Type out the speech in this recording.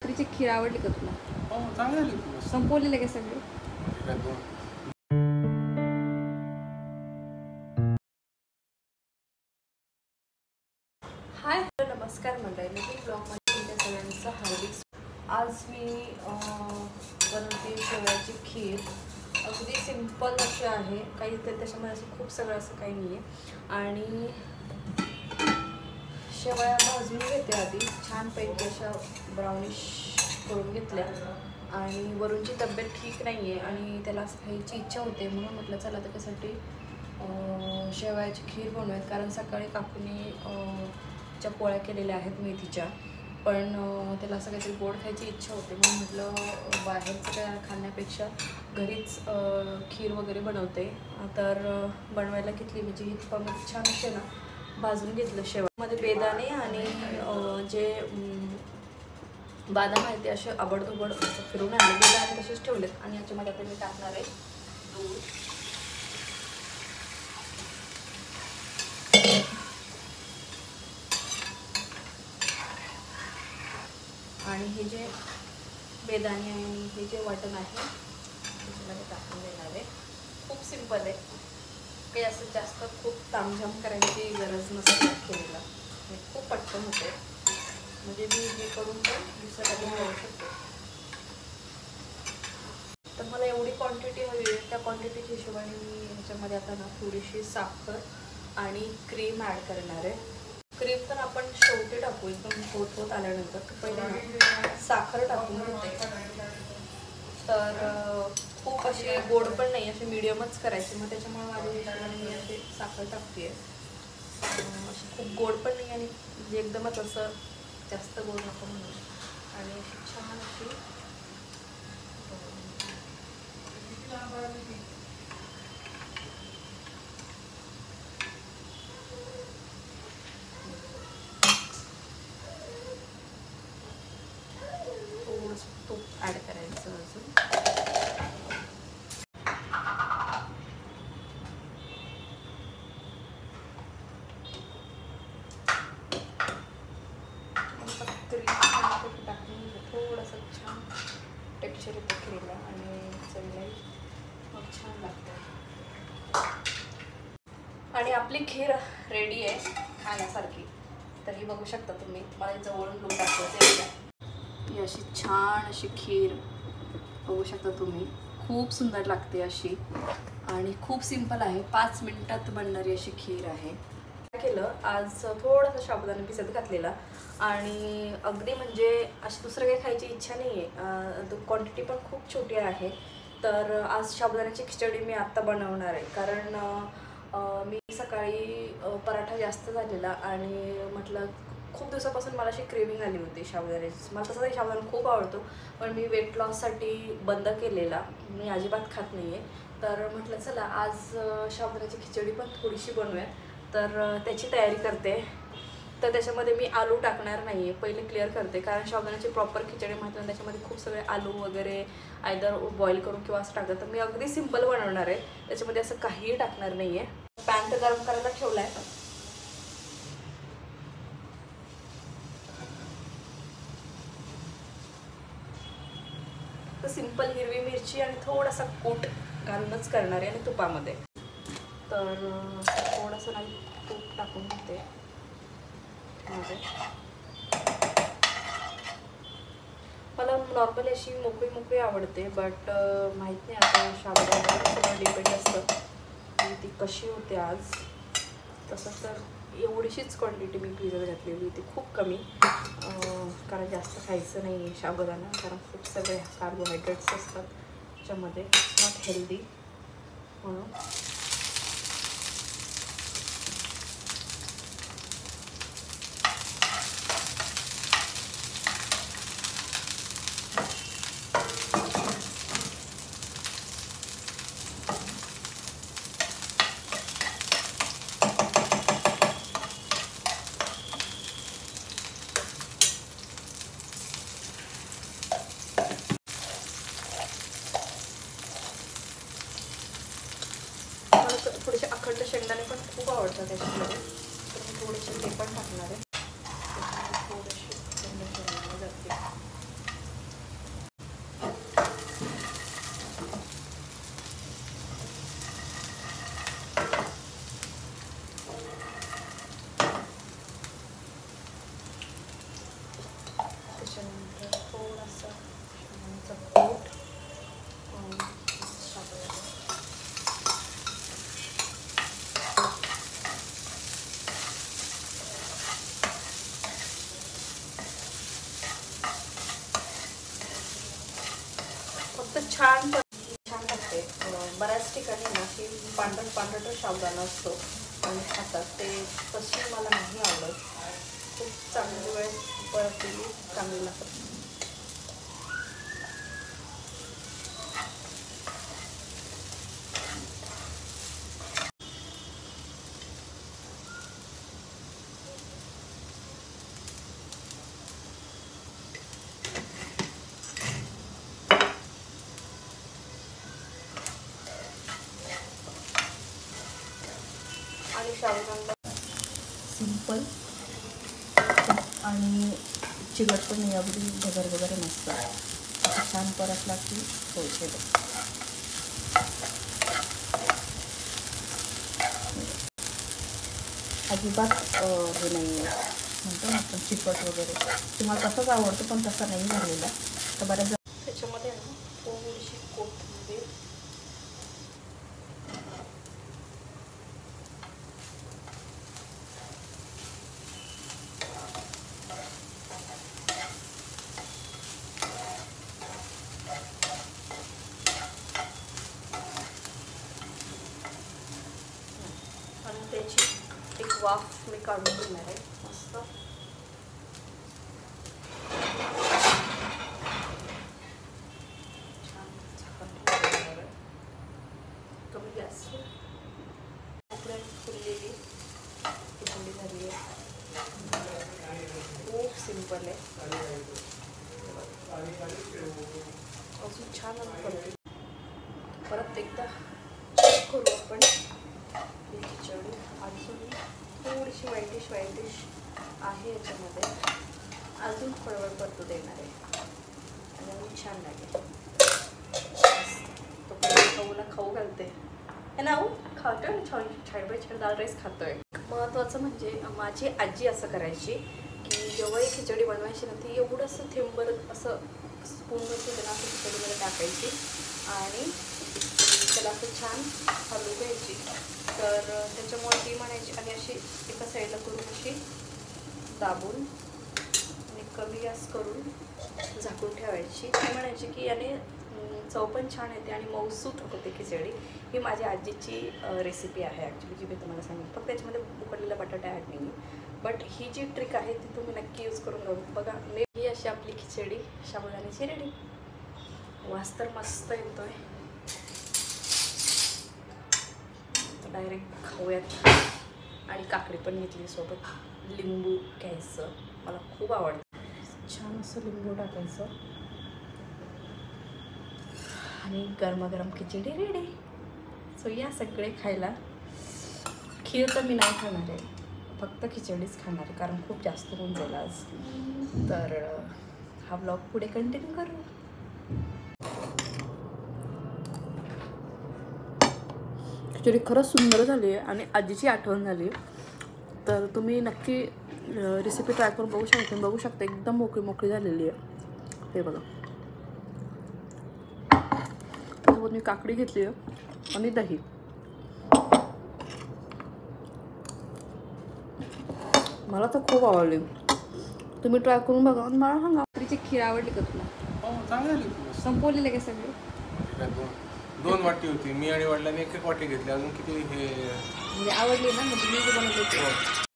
तुझी खीर आवडली का तुला? हो चांगली आली. संपवलेले का सगळे? हाय नमस्कार मंडळी, नवीन ब्लॉगमध्ये तुमच्या सगळ्यांचं हार्दिक. आज मी बनवते शेवयाची खीर. अगदी सिंपल अशी आहे, काही त्याच्यामध्ये असं खूप सगळं असं काही नाही आहे. आणि शेवया भाजून घेते आधी छानपैकी अशा ब्राउनिश करून घेतल्या. आणि वरूनची तब्येत ठीक नाही आहे आणि त्याला असं खायची इच्छा होते, म्हणून म्हटलं चला त्याच्यासाठी शेवयाची खीर बनवूयात. कारण सकाळी काकूने च्या पोळ्या केलेल्या आहेत मेथीच्या, पण त्याला असं काहीतरी गोड खायची इच्छा होते, म्हणून म्हटलं बाहेरचं काय खाण्यापेक्षा घरीच खीर वगैरे बनवते. तर बनवायला घेतली म्हणजे ही तुपामध्ये छान असे ना भाजून घेतलं. शेवयामध्ये बेदाणे आणि जे बदाम आहे ते असे आबडधोबड फिरवून आणले. बेदाणे तसेच ठेवलेत आणि याच्यामध्ये आता मी टाकणार आहे दूध. आणि हे जे बेदाणे आणि हे जे वाटण आहे त्याच्यामध्ये टाकून देणार आहे. खूप सिंपल आहे, काही असं जास्त खूप तामझाम करायची गरज नसते खीरीला. खूप पटकन होते, म्हणजे मी हे करून पण दुसऱ्याला खाऊ शकते. तर मला एवढी क्वांटिटी हवी आहे, त्या क्वांटिटीच्या हिशोबाने मी ह्याच्यामध्ये आता ना थोडीशी साखर आणि क्रीम ॲड करणार आहे. क्रीम तर आपण शेवटी टाकू, एकदम होत आल्यानंतर. पहिले साखर टाकून घेते. तर खूप अशी गोड पण नाही, असे मिडियमच करायचे. मग त्याच्यामुळे माझ्या हिशोबाने मी असे साखर टाकते. अशी खूप गोड पण नाही आणि म्हणजे एकदमच असं जास्त गोड नको म्हणून. आणि अशी छान अशी थोडंसं तूप ॲड करायचं अजून. टाकून थोडंसं छान टेक्स्चर येतं खीरीला आणि चवीलाही मग छान लागतं. आणि आपली खीर रेडी आहे खाण्यासारखी. तर ही बघू शकता तुम्ही, मला जवळून लूक दाखवते. ही अशी छान अशी खीर बघू शकता तुम्ही, खूप सुंदर लागते अशी आणि खूप सिंपल आहे. 5 मिनिटात बनणारी अशी खीर आहे. काय केलं आज, थोडासा साबुदाणा भिजत घातलेला आणि अगदी म्हणजे अशी दुसरं काही खायची इच्छा नाही आहे. क्वांटिटी पण खूप छोटी आहे. तर आज साबुदाण्याची खिचडी मी आत्ता बनवणार आहे. कारण मी सकाळी पराठा जास्त झालेला आणि म्हटलं खूप दिवसापासून मला अशी क्रेविंग आली होती साबुदाण्याची. मला तसंही साबुदाणा खूप आवडतो, पण मी वेट लॉससाठी बंद केलेला, मी अजिबात खात नाही आहे. तर म्हटलं चला आज साबुदाण्याची खिचडी पण थोडीशी बनवूया. तर त्याची तयारी करते. तर त्याच्यामध्ये मी आलू टाकणार नाही आहे, पहिले क्लिअर करते. कारण साबुदाण्याची प्रॉपर खिचडी म्हटलं त्याच्यामध्ये खूप सगळे आलू वगैरे आयदर बॉईल करून किंवा असं टाकतात. तर मी अगदी सिंपल बनवणार आहे, त्याच्यामध्ये असं काहीही टाकणार नाही आहे. पॅन तर गरम करायला ठेवला आहे. तर सिंपल हिरवी मिरची आणि थोडासा कूट घालूनच करणार आहे आणि तुपामध्ये. तर थोडंसं ना तूप टाकून घेते मध्ये. मला नॉर्मली अशी मोकळी आवडते, बट माहीत नाही आता साबुदाण्यावर सगळं डिपेंड असतं की ती कशी होते आज. तसं तर एवढीशीच क्वांटिटी मी भिजत घातलेली होती, खूप कमी. कारण जास्त खायचं नाही आहे साबुदाणा, कारण खूप सगळे कार्बोहायड्रेट्स असतात त्याच्यामध्ये, नॉट हेल्दी म्हणून. थोडेसे अखंड शेंगदाणे पण खूप आवडतात त्याच्यामध्ये, तर मी थोडेसे ते पण टाकणार आहे. थोडेसे शेंगदाणे जाते. मस्त कूट साबुदाणा. फक्त छान लागते. बऱ्याच ठिकाणी ना की पांढरट साबुदाणा असतो आणि खातात, ते तशी मला नाही आवडत. खूप चांगली वेळ परतलेली चांगली लागतात. आणि साबुदाणा सिंपल आणि चिकट पण नाही, अगदी वगैरे मस्त छान परतला की होते. अजिबात हे नाही आहे म्हणतो ना आपण चिकट वगैरे. तुम्हाला तसंच आवडतं पण तसा नाही झालेला. तर बऱ्याच त्याच्यामध्ये ना थोडीशी कोथिंबीर, आणि त्याची एक वाफ मी काढून घेणार आहे मस्त. छान झाकण कमी गॅसवर. फुललेली खिचडी झाली आहे. खूप सिंपल आहे. अजून छान करते. परत एकदा करू आपण ही खिचडी. अजून थोडीशी वाईटिश आहे याच्यामध्ये, अजून फळवळ परतू देणार आहे आणि अजून छान लागेल. तो खाऊ घालते है ना. खातोय छान दाल राईस खातोय. महत्त्वाचं म्हणजे माझी आजी असं करायची की जेव्हाही खिचडी बनवायची ना, ती एवढंसं थेंबर असं स्पूनवरती त्यांना असं खिचडीमध्ये टाकायची आणि त्याला असं छान हलवू घ्यायची. तर त्याच्यामुळे ती म्हणायची आणि अशी एका साईडला करून अशी दाबून आणि कमी गॅस करून झाकून ठेवायची. ती म्हणायची की याने चव पण छान येते आणि मऊसूत होते खिचडी. ही माझ्या आजीची रेसिपी आहे ॲक्च्युली, जी मी तुम्हाला सांगितलं. फक्त त्याच्यामध्ये उकडलेला बटाटा ॲड नाही, बट ही जी ट्रिक आहे ती तुम्ही नक्की यूज करून बघा. ही अशी आपली खिचडी साबुदाण्याची रेडी. वास तर मस्त येतोय. डायरेक्ट खाऊयात. आणि काकडी पण घेतली सोबत. लिंबू घ्यायचं, मला खूप आवडतं. छान असं लिंबू टाकायचं आणि गरमागरम खिचडी रेडी. सो या सगळे खायला. खीर तर मी नाही खाणार आहे, फक्त खिचडीच खाणार आहे कारण खूप जास्त होऊन जाईल आज. तर हा ब्लॉग पुढे कंटिन्यू करू. खिचडी खरंच सुंदर झाली आहे आणि आजीची आठवण झाली. तर तुम्ही नक्की रेसिपी ट्राय करून बघू शकता. एकदम मोकळी झालेली आहे. हे बघा, त्यासोबत मी काकडी घेतली आहे आणि दही. मला तर खूप आवडली. तुम्ही ट्राय करून बघा आणि मला सांगा. रात्रीची खीर आवडली का तुला? हो, चांगली झाली. संपवलेले का सगळे? दोन वाटी होती, मी आणि वडिलांनी एक वाटी घेतली. अजून किती हे म्हणजे आवडली ना, म्हणजे मी जे बनवले